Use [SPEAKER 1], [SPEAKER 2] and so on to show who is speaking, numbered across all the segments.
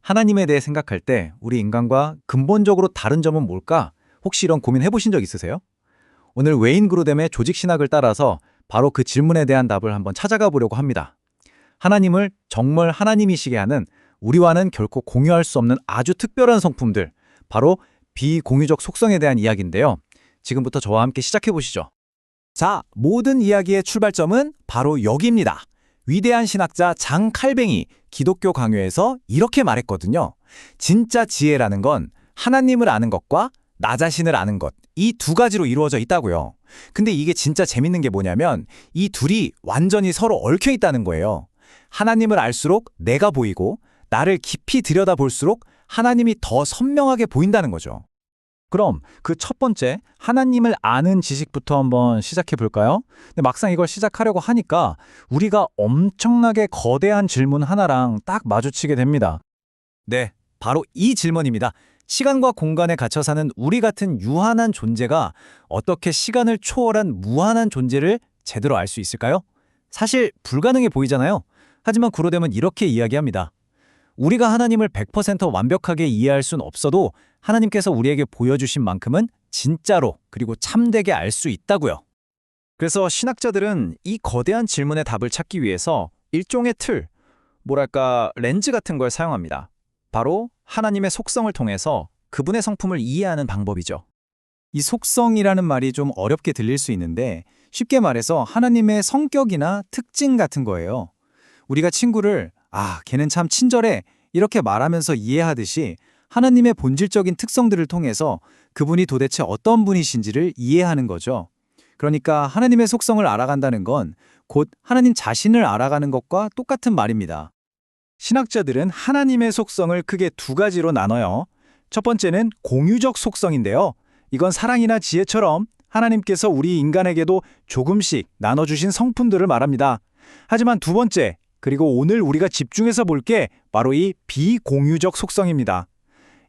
[SPEAKER 1] 하나님에 대해 생각할 때 우리 인간과 근본적으로 다른 점은 뭘까? 혹시 이런 고민 해보신 적 있으세요? 오늘 웨인 그루뎀의 조직 신학을 따라서 바로 그 질문에 대한 답을 한번 찾아가 보려고 합니다. 하나님을 정말 하나님이시게 하는 우리와는 결코 공유할 수 없는 아주 특별한 성품들, 바로 비공유적 속성에 대한 이야기인데요. 지금부터 저와 함께 시작해 보시죠.
[SPEAKER 2] 자, 모든 이야기의 출발점은 바로 여기입니다. 위대한 신학자 장 칼뱅이 기독교 강요에서 이렇게 말했거든요. 진짜 지혜라는 건 하나님을 아는 것과 나 자신을 아는 것, 이 두 가지로 이루어져 있다고요. 근데 이게 진짜 재밌는 게 뭐냐면 이 둘이 완전히 서로 얽혀 있다는 거예요. 하나님을 알수록 내가 보이고 나를 깊이 들여다볼수록 하나님이 더 선명하게 보인다는 거죠.
[SPEAKER 1] 그럼 그 첫 번째 하나님을 아는 지식부터 한번 시작해 볼까요? 근데 막상 이걸 시작하려고 하니까 우리가 엄청나게 거대한 질문 하나랑 딱 마주치게 됩니다. 네, 바로 이 질문입니다. 시간과 공간에 갇혀 사는 우리 같은 유한한 존재가 어떻게 시간을 초월한 무한한 존재를 제대로 알 수 있을까요? 사실 불가능해 보이잖아요. 하지만 그루뎀은 이렇게 이야기합니다. 우리가 하나님을 100% 완벽하게 이해할 순 없어도 하나님께서 우리에게 보여주신 만큼은 진짜로 그리고 참되게 알 수 있다고요. 그래서 신학자들은 이 거대한 질문의 답을 찾기 위해서 일종의 틀, 뭐랄까 렌즈 같은 걸 사용합니다. 바로 하나님의 속성을 통해서 그분의 성품을 이해하는 방법이죠. 이 속성이라는 말이 좀 어렵게 들릴 수 있는데 쉽게 말해서 하나님의 성격이나 특징 같은 거예요. 우리가 친구를 걔는 참 친절해 이렇게 말하면서 이해하듯이 하나님의 본질적인 특성들을 통해서 그분이 도대체 어떤 분이신지를 이해하는 거죠. 그러니까 하나님의 속성을 알아간다는 건 곧 하나님 자신을 알아가는 것과 똑같은 말입니다. 신학자들은 하나님의 속성을 크게 두 가지로 나눠요. 첫 번째는 공유적 속성인데요. 이건 사랑이나 지혜처럼 하나님께서 우리 인간에게도 조금씩 나눠주신 성품들을 말합니다. 하지만 두 번째, 그리고 오늘 우리가 집중해서 볼 게 바로 이 비공유적 속성입니다.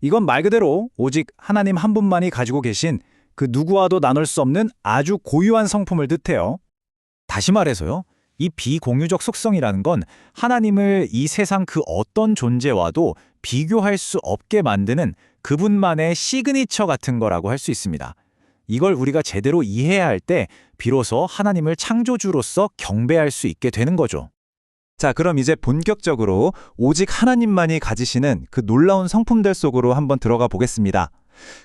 [SPEAKER 1] 이건 말 그대로 오직 하나님 한 분만이 가지고 계신 그 누구와도 나눌 수 없는 아주 고유한 성품을 뜻해요. 다시 말해서요. 이 비공유적 속성이라는 건 하나님을 이 세상 그 어떤 존재와도 비교할 수 없게 만드는 그분만의 시그니처 같은 거라고 할 수 있습니다. 이걸 우리가 제대로 이해해야 할 때 비로소 하나님을 창조주로서 경배할 수 있게 되는 거죠. 자, 그럼 이제 본격적으로 오직 하나님만이 가지시는 그 놀라운 성품들 속으로 한번 들어가 보겠습니다.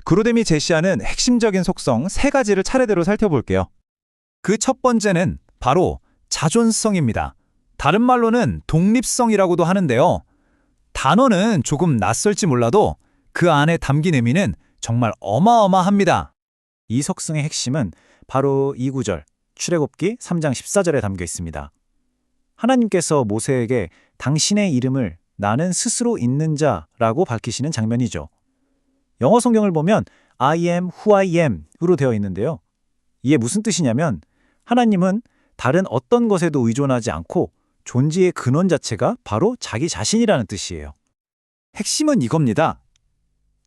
[SPEAKER 1] 그루뎀이 제시하는 핵심적인 속성 세 가지를 차례대로 살펴볼게요. 그 첫 번째는 바로 자존성입니다. 다른 말로는 독립성이라고도 하는데요. 단어는 조금 낯설지 몰라도 그 안에 담긴 의미는 정말 어마어마합니다. 이 속성의 핵심은 바로 이 구절, 출애굽기 3장 14절에 담겨 있습니다. 하나님께서 모세에게 당신의 이름을 나는 스스로 있는 자라고 밝히시는 장면이죠. 영어 성경을 보면 I am who I am으로 되어 있는데요. 이게 무슨 뜻이냐면 하나님은 다른 어떤 것에도 의존하지 않고 존재의 근원 자체가 바로 자기 자신이라는 뜻이에요. 핵심은 이겁니다.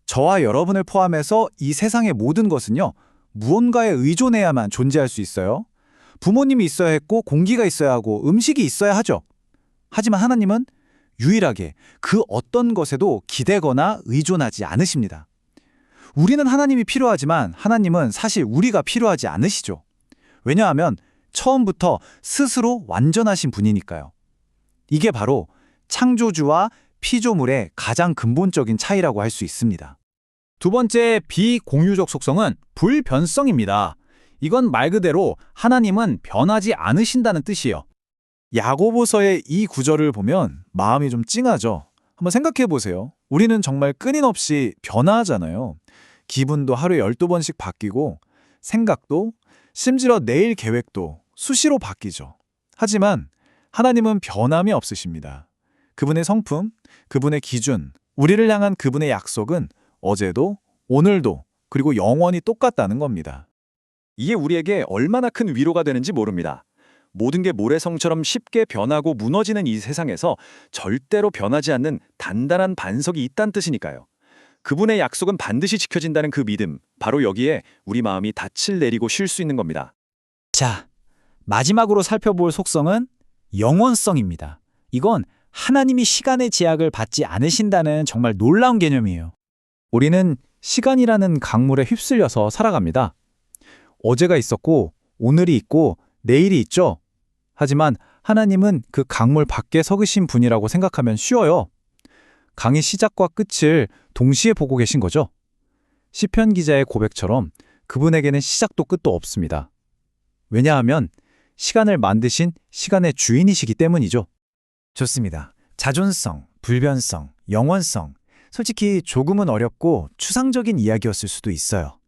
[SPEAKER 1] 저와 여러분을 포함해서 이 세상의 모든 것은요, 무언가에 의존해야만 존재할 수 있어요. 부모님이 있어야 했고 공기가 있어야 하고 음식이 있어야 하죠. 하지만 하나님은 유일하게 그 어떤 것에도 기대거나 의존하지 않으십니다. 우리는 하나님이 필요하지만 하나님은 사실 우리가 필요하지 않으시죠. 왜냐하면 처음부터 스스로 완전하신 분이니까요. 이게 바로 창조주와 피조물의 가장 근본적인 차이라고 할 수 있습니다. 두 번째 비공유적 속성은 불변성입니다. 이건 말 그대로 하나님은 변하지 않으신다는 뜻이에요. 야고보서의 이 구절을 보면 마음이 좀 찡하죠. 한번 생각해 보세요. 우리는 정말 끊임없이 변화하잖아요. 기분도 하루에 12번씩 바뀌고 생각도 심지어 내일 계획도 수시로 바뀌죠. 하지만 하나님은 변함이 없으십니다. 그분의 성품, 그분의 기준, 우리를 향한 그분의 약속은 어제도 오늘도 그리고 영원히 똑같다는 겁니다.
[SPEAKER 3] 이게 우리에게 얼마나 큰 위로가 되는지 모릅니다. 모든 게 모래성처럼 쉽게 변하고 무너지는 이 세상에서 절대로 변하지 않는 단단한 반석이 있다는 뜻이니까요. 그분의 약속은 반드시 지켜진다는 그 믿음, 바로 여기에 우리 마음이 닻을 내리고 쉴 수 있는 겁니다.
[SPEAKER 1] 자, 마지막으로 살펴볼 속성은 영원성입니다. 이건
[SPEAKER 2] 하나님이 시간의 제약을 받지 않으신다는 정말 놀라운 개념이에요.
[SPEAKER 1] 우리는 시간이라는 강물에 휩쓸려서 살아갑니다. 어제가 있었고, 오늘이 있고, 내일이 있죠. 하지만 하나님은 그 강물 밖에 서 계신 분이라고 생각하면 쉬워요. 강의 시작과 끝을 동시에 보고 계신 거죠. 시편 기자의 고백처럼 그분에게는 시작도 끝도 없습니다. 왜냐하면 시간을 만드신 시간의 주인이시기 때문이죠.
[SPEAKER 2] 좋습니다. 자존성, 불변성, 영원성. 솔직히 조금은 어렵고 추상적인 이야기였을 수도 있어요.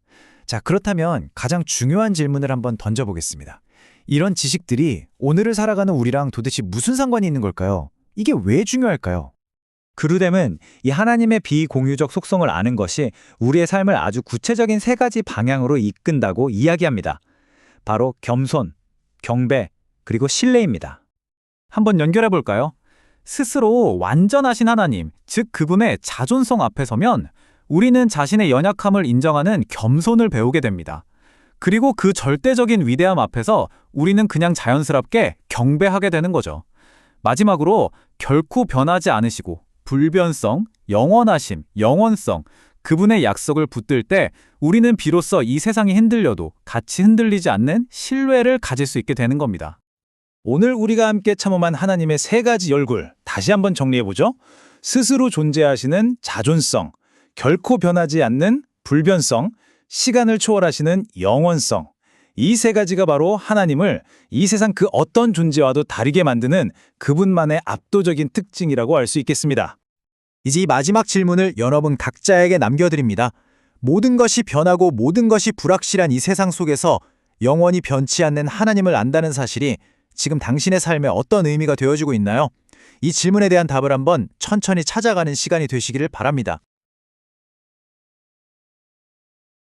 [SPEAKER 2] 자, 그렇다면 가장 중요한 질문을 한번 던져보겠습니다. 이런 지식들이 오늘을 살아가는 우리랑 도대체 무슨 상관이 있는 걸까요? 이게 왜 중요할까요?
[SPEAKER 1] 그루뎀은 이 하나님의 비공유적 속성을 아는 것이 우리의 삶을 아주 구체적인 세 가지 방향으로 이끈다고 이야기합니다. 바로 겸손, 경배, 그리고 신뢰입니다. 한번 연결해 볼까요? 스스로 완전하신 하나님, 즉 그분의 자존성 앞에 서면 우리는 자신의 연약함을 인정하는 겸손을 배우게 됩니다. 그리고 그 절대적인 위대함 앞에서 우리는 그냥 자연스럽게 경배하게 되는 거죠. 마지막으로 결코 변하지 않으시고 불변성, 영원하심, 영원성, 그분의 약속을 붙들 때 우리는 비로소 이 세상이 흔들려도 같이 흔들리지 않는 신뢰를 가질 수 있게 되는 겁니다.
[SPEAKER 2] 오늘 우리가 함께 참험한 하나님의 세 가지 얼굴 다시 한번 정리해보죠. 스스로 존재하시는 자존성, 결코 변하지 않는 불변성, 시간을 초월하시는 영원성. 이 세 가지가 바로 하나님을 이 세상 그 어떤 존재와도 다르게 만드는 그분만의 압도적인 특징이라고 할 수 있겠습니다. 이제 이 마지막 질문을 여러분 각자에게 남겨드립니다. 모든 것이 변하고 모든 것이 불확실한 이 세상 속에서 영원히 변치 않는 하나님을 안다는 사실이 지금 당신의 삶에 어떤 의미가 되어주고 있나요? 이 질문에 대한 답을 한번 천천히 찾아가는 시간이 되시기를 바랍니다.